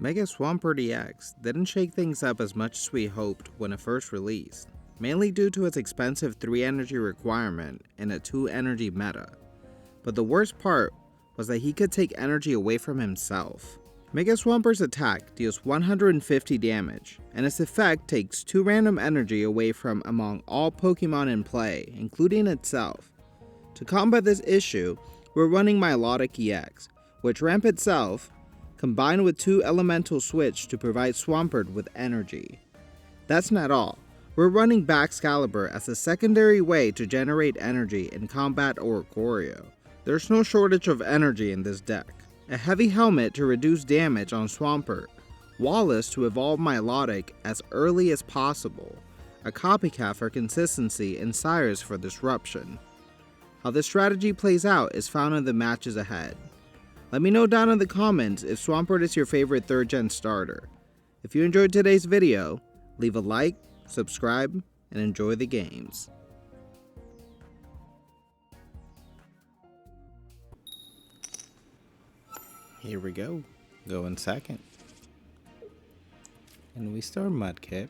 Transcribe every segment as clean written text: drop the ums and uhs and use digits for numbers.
Mega Swampert EX didn't shake things up as much as we hoped when it first released, mainly due to its expensive 3 energy requirement and a 2 energy meta. But the worst part was that he could take energy away from himself. Mega Swampert's attack deals 150 damage, and its effect takes 2 random energy away from among all Pokemon in play, including itself. To combat this issue, we're running Milotic EX, which ramp itself, combined with 2 elemental switch to provide Swampert with energy. That's not all. We're running Baxcalibur as a secondary way to generate energy in combat or choreo. There's no shortage of energy in this deck. A heavy helmet to reduce damage on Swampert, Wallace to evolve Milotic as early as possible, a copycat for consistency and Cyrus for disruption. How this strategy plays out is found in the matches ahead. Let me know down in the comments if Swampert is your favorite 3rd gen starter. If you enjoyed today's video, leave a like, subscribe, and enjoy the games. Here we go, going second. And we start Mudkip.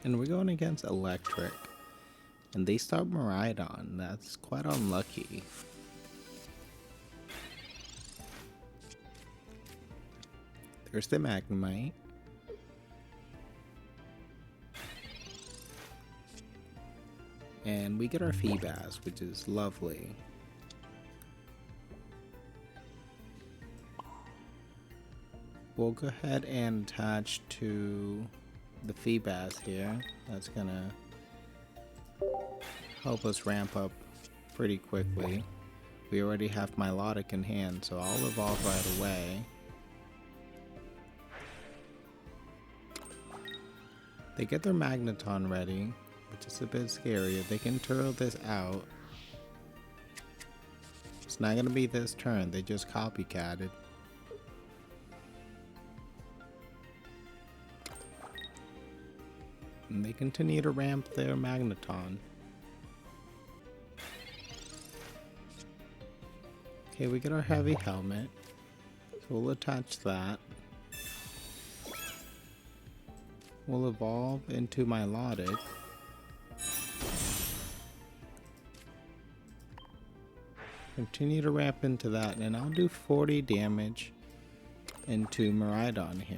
And we're going against Electric. And they start Miraidon. That's quite unlucky. There's the Magnemite. And we get our Feebas, which is lovely. We'll go ahead and attach to the Feebas here. That's gonna help us ramp up pretty quickly. We already have Milotic in hand, so I'll evolve right away. They get their Magneton ready, which is a bit scary. If they can turtle this out, it's not gonna be this turn. They just copycatted. And they continue to ramp their Magneton. Okay, we get our heavy helmet. So we'll attach that. We'll evolve into Milotic. Continue to ramp into that, and I'll do 40 damage into Miraidon here.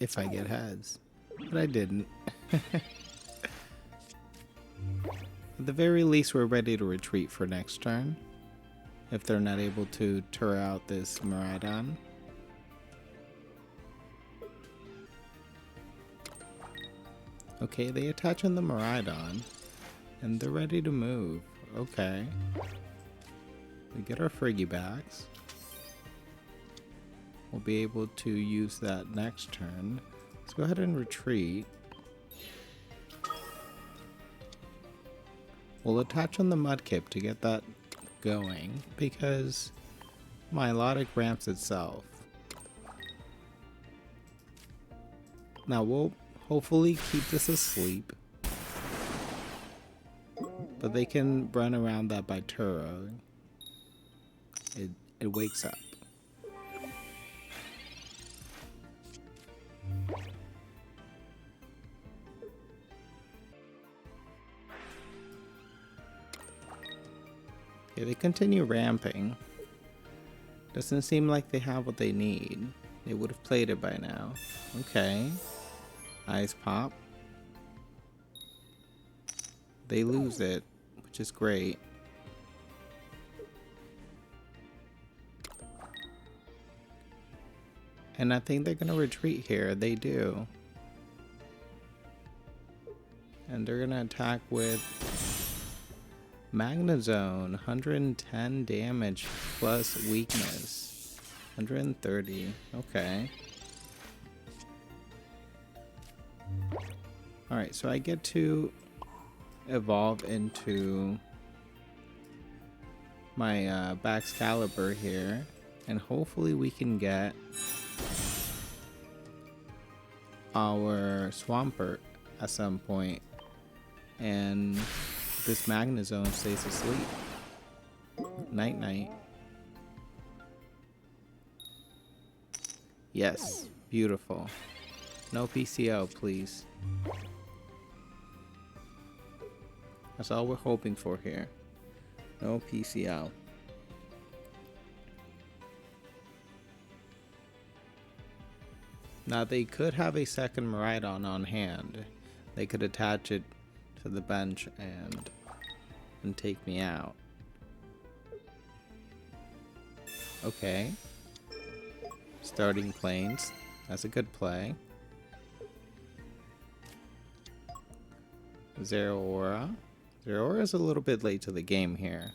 If I get heads, but I didn't. At the very least, we're ready to retreat for next turn, if they're not able to tear out this Miraidon. Okay, they attach on the Miraidon, and they're ready to move. Okay. We get our Frigibacks. We'll be able to use that next turn. Let's go ahead and retreat. We'll attach on the Mudkip to get that going, because Milotic ramps itself. Now we'll hopefully keep this asleep, but they can run around that by Turo. It wakes up. Okay, they continue ramping. Doesn't seem like they have what they need. They would have played it by now. Okay. Ice Pop. They lose it, which is great. And I think they're gonna retreat here. They do. And they're gonna attack with Magnezone. 110 damage plus weakness. 130. Okay. Alright, so I get to evolve into my Baxcalibur here, and hopefully we can get our Swampert at some point and this Magnezone stays asleep. Night night. Yes, beautiful. No PCO, please. That's all we're hoping for here. No PCO. Now they could have a second Miraidon on hand. They could attach it to the bench and take me out. Okay. Starting Plains. That's a good play. Zeraora. Zeraora is a little bit late to the game here.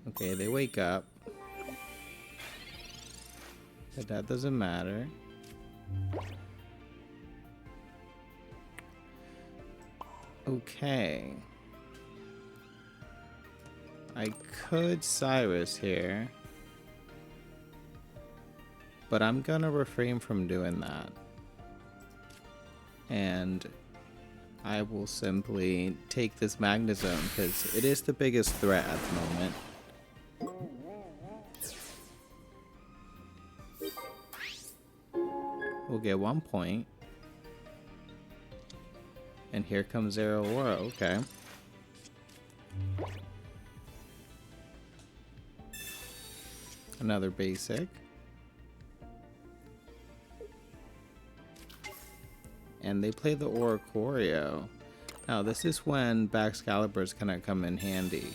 Okay, they wake up. But that doesn't matter. Okay. I could Cyrus here. But I'm gonna refrain from doing that. And I will simply take this Magnezone because it is the biggest threat at the moment. We'll get 1 point. And here comes Zeraora, okay. Another basic. And they play the Oricorio. Now this is when Baxcalibur is gonna come in handy.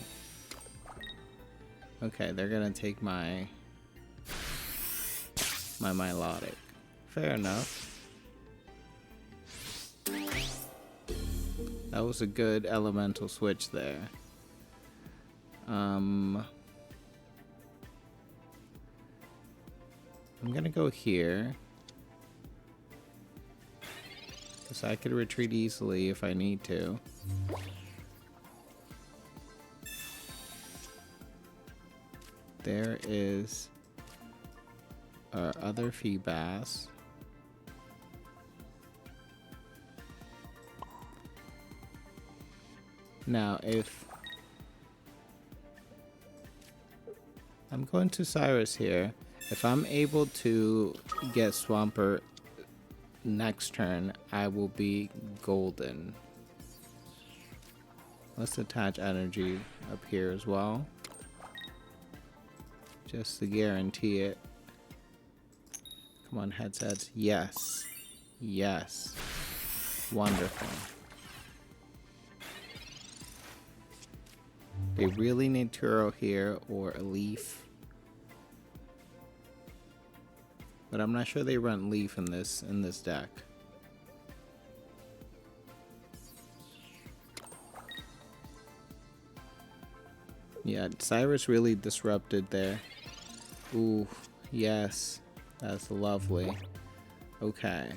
Okay, they're gonna take my Milotic. Fair enough. That was a good elemental switch there. I'm gonna go here. So I could retreat easily if I need to. There is our other Feebas. Now, if I'm going to Cyrus here, if I'm able to get Swampert next turn, I will be golden. Let's attach energy up here as well, just to guarantee it. Come on, headsets. Yes. Yes. Wonderful. They really need Turo here or a Leaf. But I'm not sure they run Leaf in this deck. Yeah, Cyrus really disrupted there. Ooh, yes. That's lovely. Okay.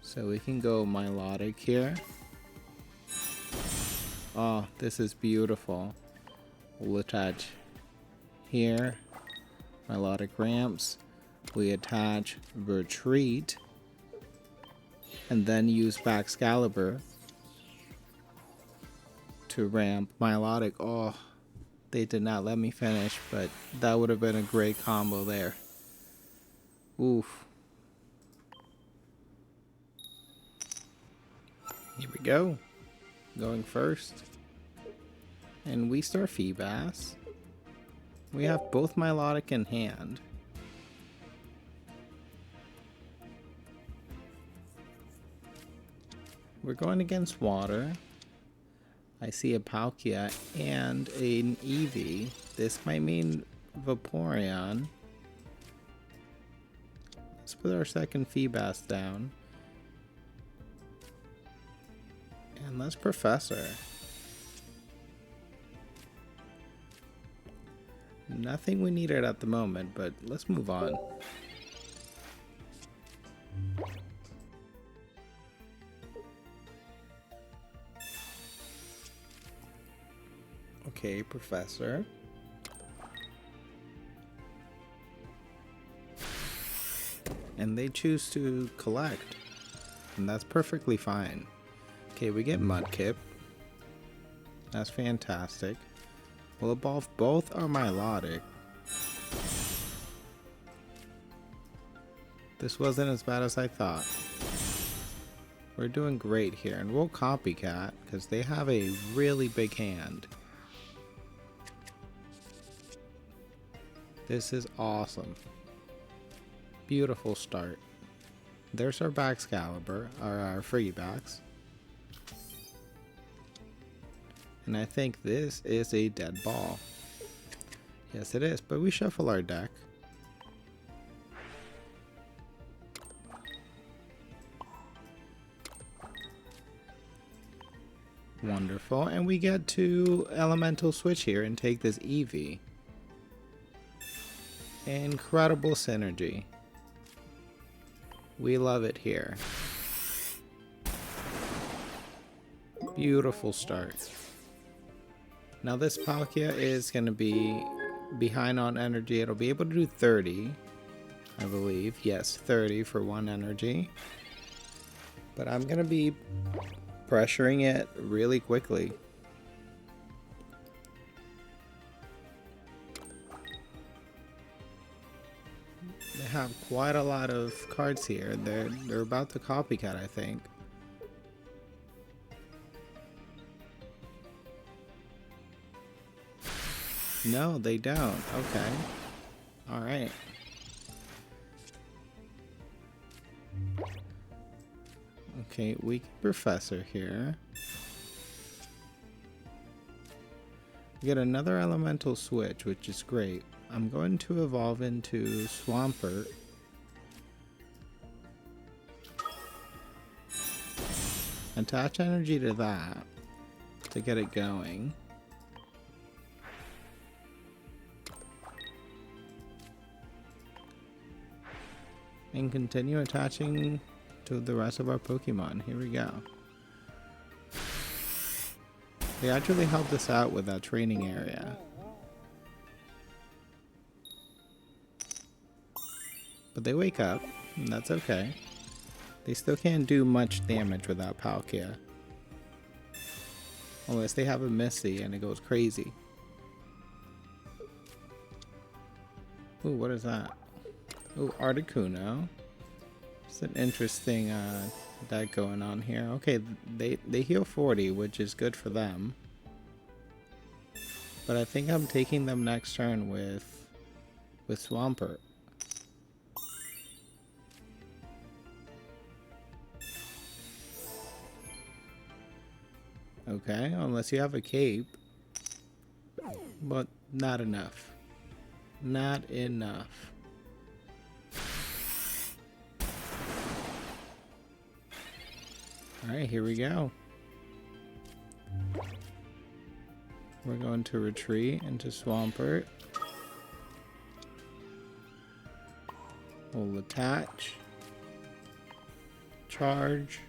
So we can go Milotic here. Oh, this is beautiful. We'll attach here. Milotic ramps. We attach Retreat. And then use Baxcalibur to ramp Milotic. Oh, they did not let me finish, but that would have been a great combo there. Oof. Here we go. Going first. And we start Feebas. We have both Milotic in hand. We're going against water. I see a Palkia and an Eevee. This might mean Vaporeon. Let's put our second Feebas down. And let's Professor. Nothing we needed at the moment, but let's move on. Okay, Professor. And they choose to collect. And that's perfectly fine. Okay, we get Mudkip. That's fantastic. We'll evolve both our Milotic. This wasn't as bad as I thought. We're doing great here, and we'll copycat because they have a really big hand. This is awesome. Beautiful start. There's our Baxcalibur, our free backs. And I think this is a dead ball. Yes, it is, but we shuffle our deck. Wonderful, and we get to elemental switch here and take this Eevee. Incredible synergy. We love it here. Beautiful start. Now this Palkia is going to be behind on energy. It'll be able to do 30, I believe. Yes, 30 for 1 energy. But I'm going to be pressuring it really quickly. They have quite a lot of cards here. They're about to copycat, I think. No, they don't. Okay. Alright. Okay, weak professor here. We get another elemental switch, which is great. I'm going to evolve into Swampert. Attach energy to that to get it going. And continue attaching to the rest of our Pokemon. Here we go. They actually helped us out with that training area. But they wake up, and that's okay. They still can't do much damage without Palkia. Unless they have a Misty and it goes crazy. Ooh, what is that? Ooh, Articuno. It's an interesting deck going on here. Okay, they heal 40, which is good for them. But I think I'm taking them next turn with Swampert. Okay, unless you have a cape. But not enough. Not enough. Alright, here we go. We're going to retreat into Swampert. We'll attach. Charge.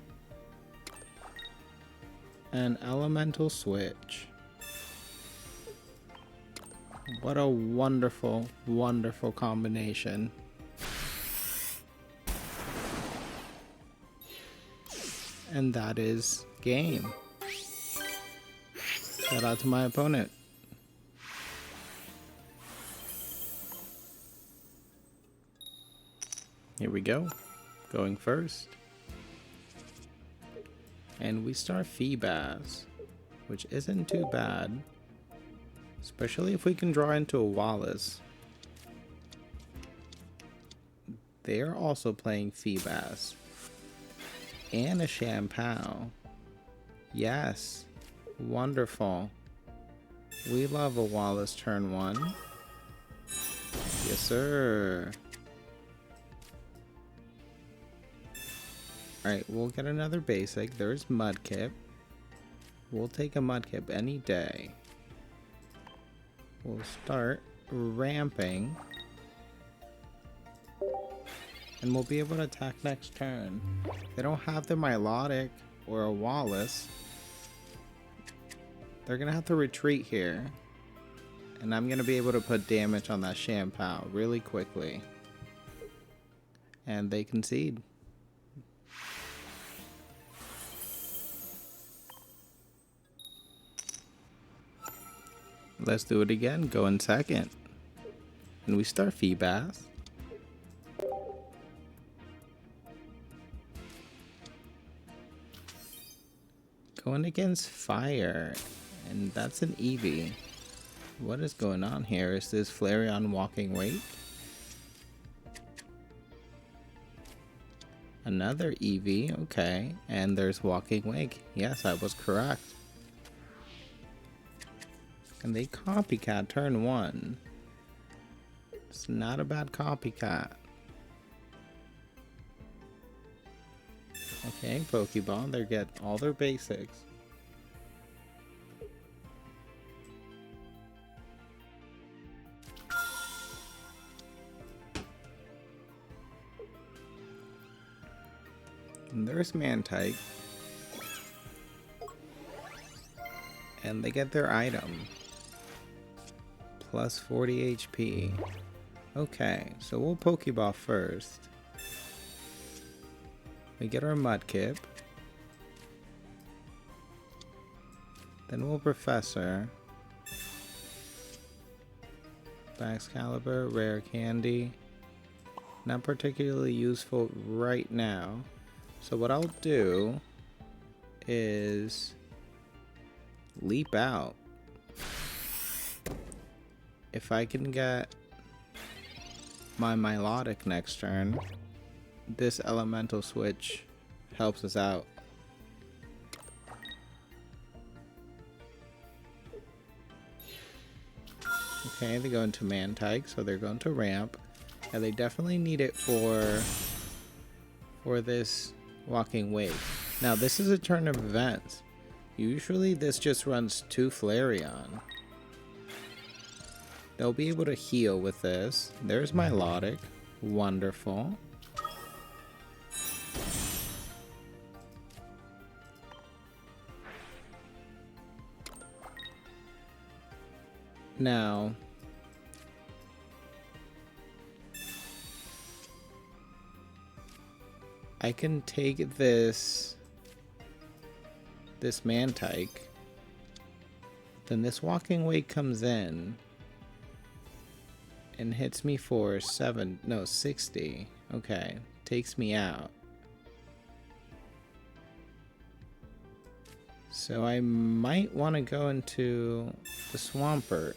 And elemental switch. What a wonderful, wonderful combination. And that is game. Shout out to my opponent. Here we go. Going first. And we start Feebas, which isn't too bad. Especially if we can draw into a Wallace. They're also playing Feebas. And a Shampoo. Yes. Wonderful. We love a Wallace turn 1. Yes, sir. Alright, we'll get another basic. There's Mudkip. We'll take a Mudkip any day. We'll start ramping. And we'll be able to attack next turn. They don't have the Milotic or a Wallace. They're going to have to retreat here. And I'm going to be able to put damage on that Shampoo really quickly. And they concede. Let's do it again. Go in second. And we start Feebas. Going against Fire. And that's an Eevee. What is going on here? Is this Flareon Walking Wake? Another Eevee, okay. And there's Walking Wake. Yes, I was correct. And they copycat turn 1. It's not a bad copycat. Okay, Pokeball, they get all their basics. And there's Mantike. And they get their item. Plus 40 HP. Okay, so we'll Pokeball first. We get our Mudkip. Then we'll Professor. Baxcalibur, Rare Candy. Not particularly useful right now. So what I'll do is leap out. If I can get my Milotic next turn, this elemental switch helps us out. Okay, they go into Mantike, so they're going to ramp. And they definitely need it for this Walking Wake. Now, this is a turn of events. Usually this just runs 2 Flareon. They'll be able to heal with this. There's Milotic. Wonderful. Now, I can take this Mantike. Then this Walking Wake comes in and hits me for 60. Okay, takes me out. So I might want to go into the Swampert.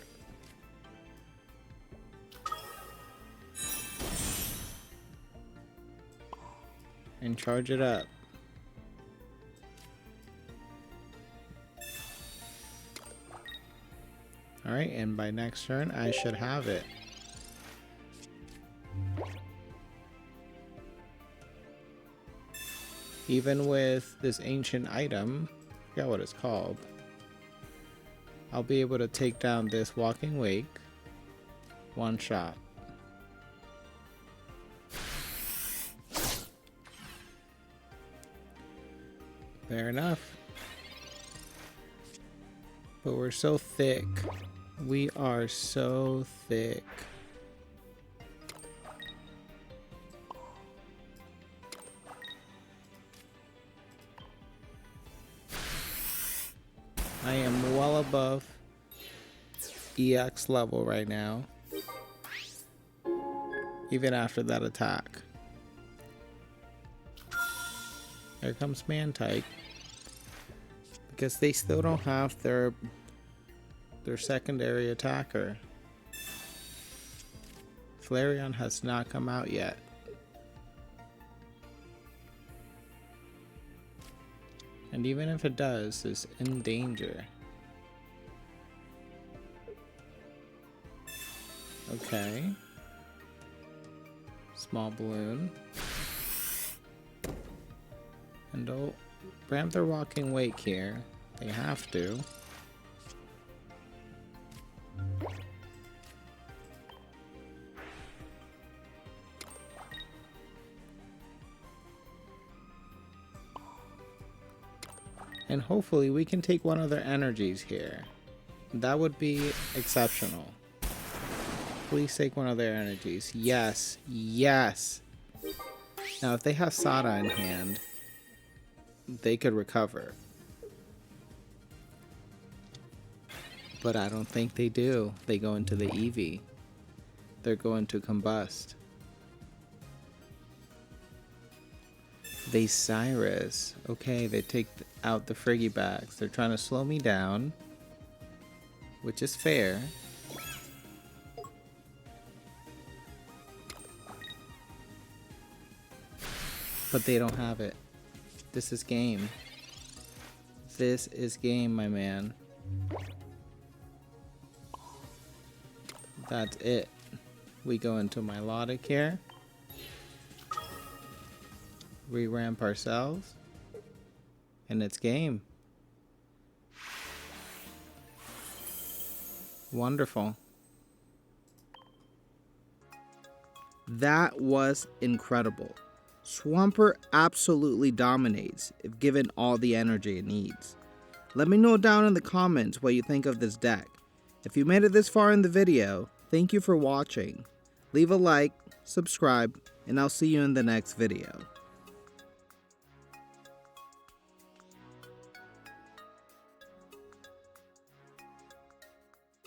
And charge it up. Alright, and by next turn I should have it. Even with this ancient item, I forgot what it's called, I'll be able to take down this Walking Wake one shot. Fair enough. But we're so thick. We are so thick. I am well above EX level right now. Even after that attack. There comes Mantike. Because they still don't have their secondary attacker. Flareon has not come out yet. And even if it does, it's in danger. Okay. Small balloon. And they'll ramp their Walking Wake here. They have to. And hopefully we can take one of their energies here. That would be exceptional. Please take one of their energies. Yes. Yes. Now if they have Sada in hand, they could recover. But I don't think they do. They go into the EV. They're going to combust. They Cyrus. Okay, they take out the Friggy Bags. They're trying to slow me down, which is fair. But they don't have it. This is game. This is game, my man. That's it. We go into Milotic here. Re-ramp ourselves. And it's game. Wonderful. That was incredible. Swampert absolutely dominates if given all the energy it needs. Let me know down in the comments what you think of this deck. If you made it this far in the video, thank you for watching. Leave a like, subscribe, and I'll see you in the next video.